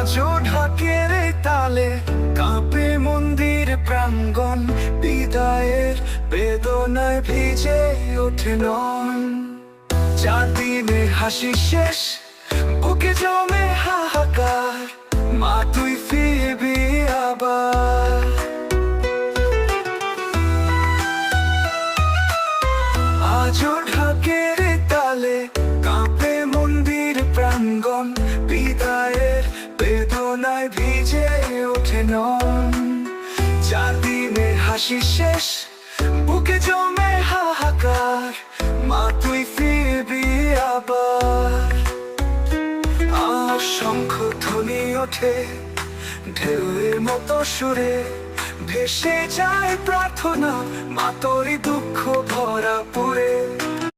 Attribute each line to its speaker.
Speaker 1: আজও ঢাকের এই তালে কাঁপে মন্দির প্রাঙ্গণ, বিদায়ের বেদনায় ভিজে ওঠে নয়ন। 4 দিনে হাসি শেষ, বুকে জমে হাহাকার, মা তুই ফিরবি আবার। আজও ঢাকের তালে কাঁপে মন্দির প্রাঙ্গণ, বিদায়ের বেদনায় ভিজে ওঠে নয়ন। 4 দিনে হাসি শেষ, বুকে জমে হাহাকার, মা তুই ফিরবি আবার। আর শঙ্খ ধ্বনি ওঠে ঢেউয়ের মতো সুরে, ভেসে যায় প্রার্থনা, মা তোরই দুঃখ ভরা পুরে।